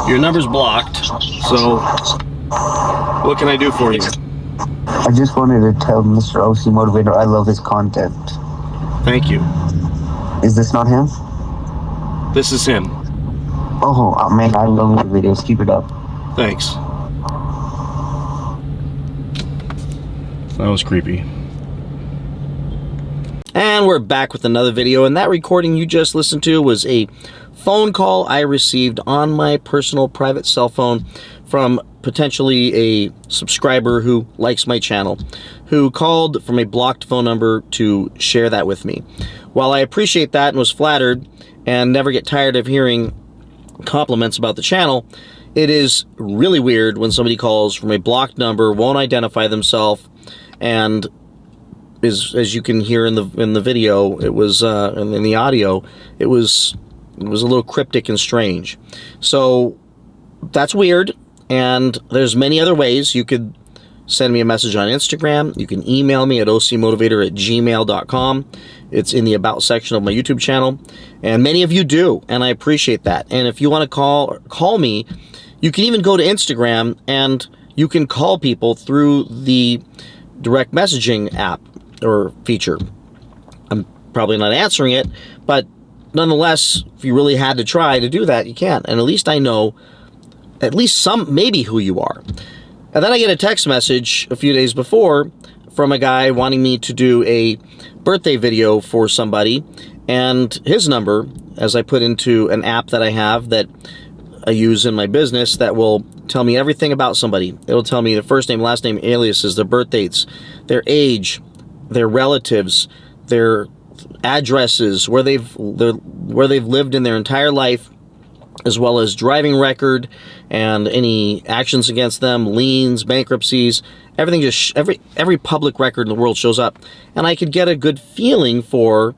Your number's blocked, so what can I do for you? I just wanted to tell Mr. OC Motivator I love his content. Thank you. Is this not him? This is him. Oh, man, I love your videos. Keep it up. Thanks. That was creepy. And we're back with another video, and that recording you just listened to was a phone call I received on my personal private cell phone from potentially a subscriber who likes my channel, who called from a blocked phone number to share that with me. While I appreciate that and was flattered and never get tired of hearing compliments about the channel, it is really weird when somebody calls from a blocked number, won't identify themselves, and as you can hear in the video, it was in the audio, it was a little cryptic and strange. So that's weird, and there's many other ways. You could send me a message on Instagram. You can email me at ocmotivator@gmail.com. It's in the About section of my YouTube channel, and many of you do, and I appreciate that. And if you want to call me, you can even go to Instagram, and you can call people through the direct messaging app or feature. I'm probably not answering it, but nonetheless, if you really had to try to do that, you can. And at least I know, at least maybe who you are. And then I get a text message a few days before from a guy wanting me to do a birthday video for somebody, and his number, as I put into an app that I have that I use in my business that will tell me everything about somebody. It'll tell me their first name, last name, aliases, their birth dates, their age, their relatives, their addresses, where they've lived in their entire life, as well as driving record and any actions against them, liens, bankruptcies, everything. Just every public record in the world shows up, and I could get a good feeling for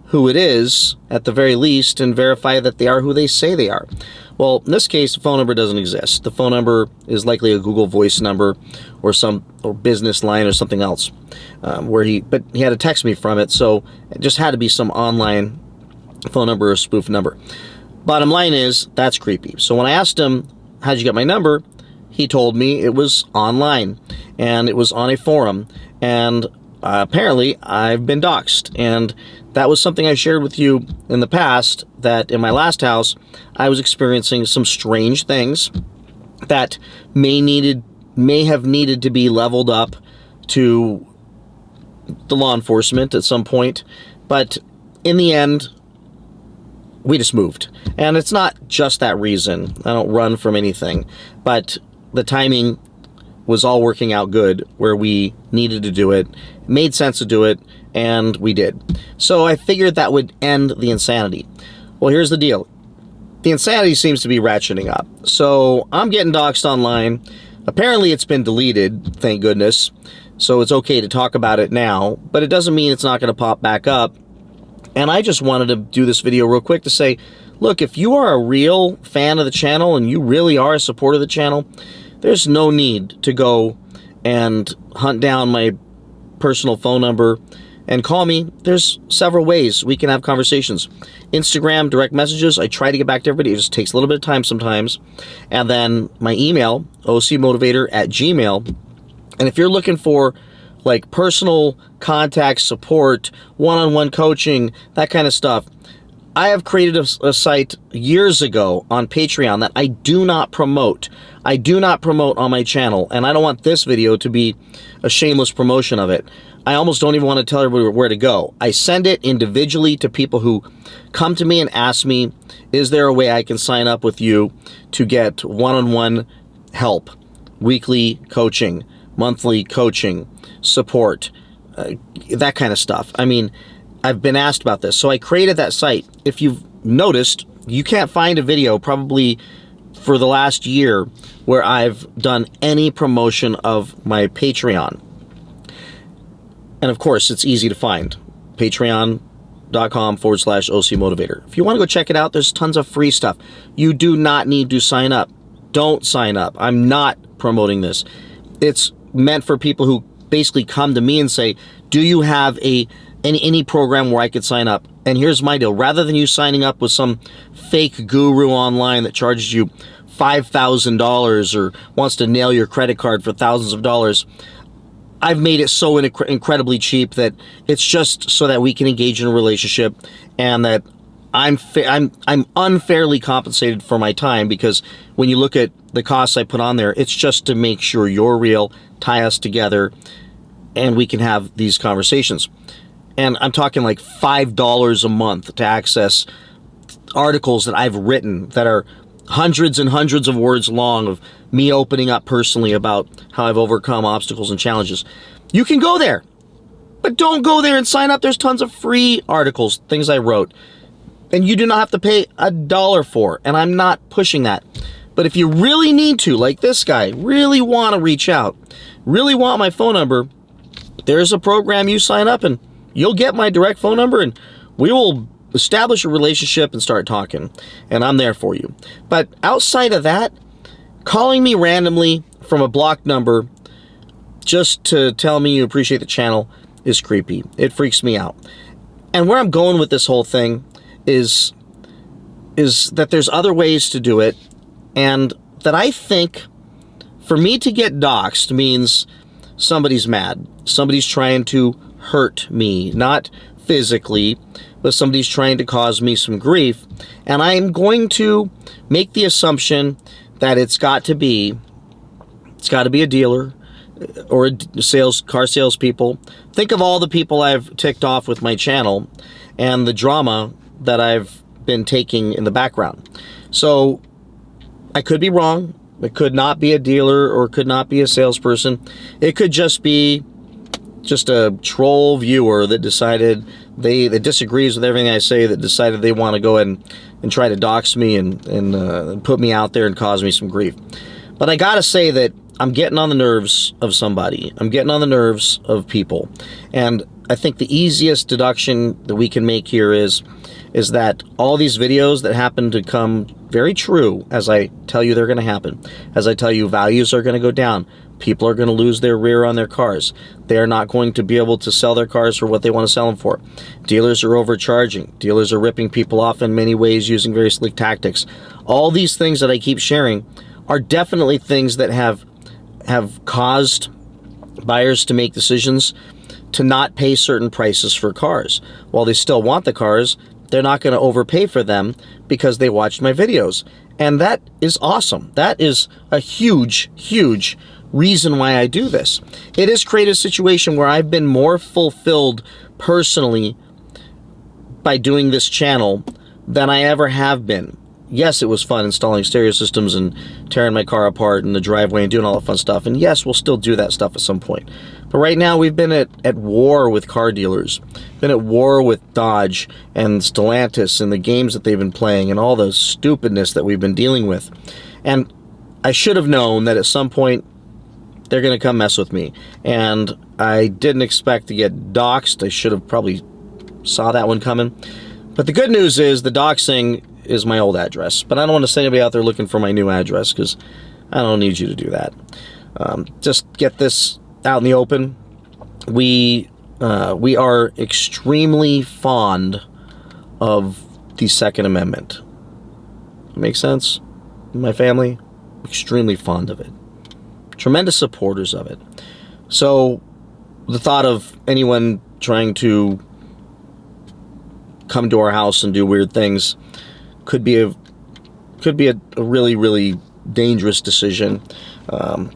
who it is at the very least and verify that they are who they say they are. Well, in this case, the phone number doesn't exist. The phone number is likely a Google Voice number or business line or something else, but he had to text me from it, so it just had to be some online phone number or spoof number. Bottom line is, that's creepy. So when I asked him, how'd you get my number? He told me it was online, and it was on a forum, and apparently I've been doxxed. And that was something I shared with you in the past, that in my last house, I was experiencing some strange things that may have needed to be leveled up to the law enforcement at some point. But in the end, we just moved. And it's not just that reason. I don't run from anything. But the timing was all working out good where we needed to do it. It made sense to do it, and we did. So I figured that would end the insanity. Well, here's the deal. The insanity seems to be ratcheting up. So I'm getting doxxed online. Apparently it's been deleted, thank goodness. So it's okay to talk about it now, but it doesn't mean it's not going to pop back up. And I just wanted to do this video real quick to say, look, if you are a real fan of the channel and you really are a supporter of the channel, there's no need to go and hunt down my personal phone number and call me. There's several ways we can have conversations. Instagram, direct messages. I try to get back to everybody. It just takes a little bit of time sometimes. And then my email, ocmotivator@gmail. And if you're looking for like personal contact support, one-on-one coaching, that kind of stuff, I have created a site years ago on Patreon that I do not promote. I do not promote on my channel, and I don't want this video to be a shameless promotion of it. I almost don't even want to tell everybody where to go. I send it individually to people who come to me and ask me, is there a way I can sign up with you to get one-on-one help, weekly coaching, monthly coaching, support, that kind of stuff. I mean, I've been asked about this, so I created that site. If you've noticed, you can't find a video probably for the last year where I've done any promotion of my Patreon. And of course, it's easy to find. Patreon.com/OCMotivator. If you want to go check it out, there's tons of free stuff. You do not need to sign up. Don't sign up. I'm not promoting this. It's meant for people who basically come to me and say, do you have a any program where I could sign up. And here's my deal. Rather than you signing up with some fake guru online that charges you $5,000 or wants to nail your credit card for thousands of dollars, I've made it so incredibly cheap that it's just so that we can engage in a relationship, and that I'm unfairly compensated for my time, because when you look at the costs I put on there, it's just to make sure you're real, tie us together, and we can have these conversations. And I'm talking like $5 a month to access articles that I've written that are hundreds and hundreds of words long, of me opening up personally about how I've overcome obstacles and challenges. You can go there, but don't go there and sign up. There's tons of free articles, things I wrote, and you do not have to pay $1 for, and I'm not pushing that. But if you really need to, like this guy, really want to reach out, really want my phone number, there's a program you sign up and you'll get my direct phone number, and we will establish a relationship and start talking, and I'm there for you. But outside of that, calling me randomly from a blocked number just to tell me you appreciate the channel is creepy. It freaks me out. And where I'm going with this whole thing is that there's other ways to do it, and that I think for me to get doxxed means somebody's mad. Somebody's trying to hurt me, not physically, but somebody's trying to cause me some grief. And I'm going to make the assumption that it's got to be a dealer or a car salespeople. Think of all the people I've ticked off with my channel and the drama that I've been taking in the background. So I could be wrong. It could not be a dealer, or it could not be a salesperson. It could just be a troll viewer that decided that disagrees with everything I say, that decided they want to go ahead and try to dox me and put me out there and cause me some grief. But I gotta say that I'm getting on the nerves of somebody. I'm getting on the nerves of people. And I think the easiest deduction that we can make here is that all these videos that happen to come very true, as I tell you they're going to happen, as I tell you values are going to go down, people are going to lose their rear on their cars, they're not going to be able to sell their cars for what they want to sell them for, dealers are overcharging, dealers are ripping people off in many ways using very slick tactics. All these things that I keep sharing are definitely things that have caused buyers to make decisions to not pay certain prices for cars. While they still want the cars, they're not going to overpay for them because they watched my videos. And that is awesome. That is a huge, huge reason why I do this. It has created a situation where I've been more fulfilled personally by doing this channel than I ever have been. Yes, it was fun installing stereo systems and tearing my car apart in the driveway and doing all the fun stuff. And yes, we'll still do that stuff at some point. But right now, we've been at war with car dealers, been at war with Dodge and Stellantis and the games that they've been playing and all the stupidness that we've been dealing with. And I should have known that at some point, they're going to come mess with me. And I didn't expect to get doxxed. I should have probably saw that one coming. But the good news is the doxing is my old address, but I don't want to send anybody out there looking for my new address, because I don't need you to do that. Just get this out in the open. We are extremely fond of the Second Amendment. Make sense? My family, extremely fond of it. Tremendous supporters of it. So the thought of anyone trying to come to our house and do weird things could be a really, really dangerous decision. But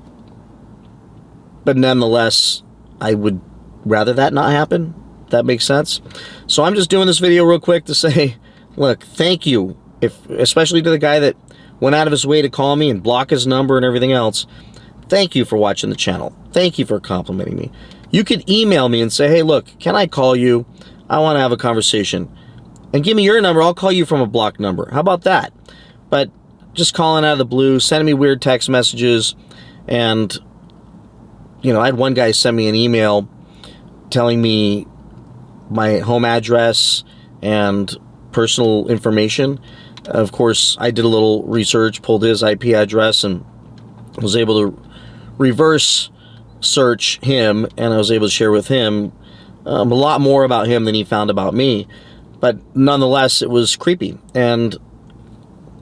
nonetheless, I would rather that not happen. That makes sense. So I'm just doing this video real quick to say, look, thank you, especially to the guy that went out of his way to call me and block his number and everything else. Thank you for watching the channel. Thank you for complimenting me. You could email me and say, hey, look, can I call you? I want to have a conversation. And give me your number. I'll call you from a blocked number. How about that? But just calling out of the blue, sending me weird text messages, and I had one guy send me an email telling me my home address and personal information. Of course, I did a little research, pulled his IP address, and was able to reverse search him, and I was able to share with him a lot more about him than he found about me. But nonetheless, it was creepy. And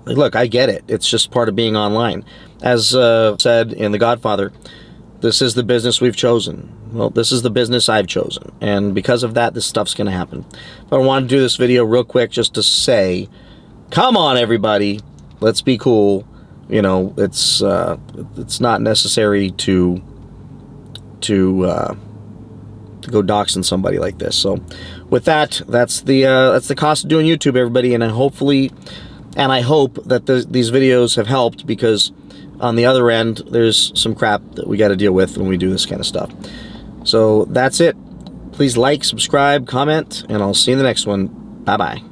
look, I get it. It's just part of being online. As said in The Godfather, this is the business we've chosen. Well, this is the business I've chosen. And because of that, this stuff's going to happen. But I want to do this video real quick just to say, come on, everybody. Let's be cool. You know, it's not necessary to go doxing somebody like this. So with that, that's the cost of doing YouTube, everybody. And I hope that these videos have helped, because on the other end, there's some crap that we got to deal with when we do this kind of stuff. So that's it. Please like, subscribe, comment, and I'll see you in the next one. Bye-bye.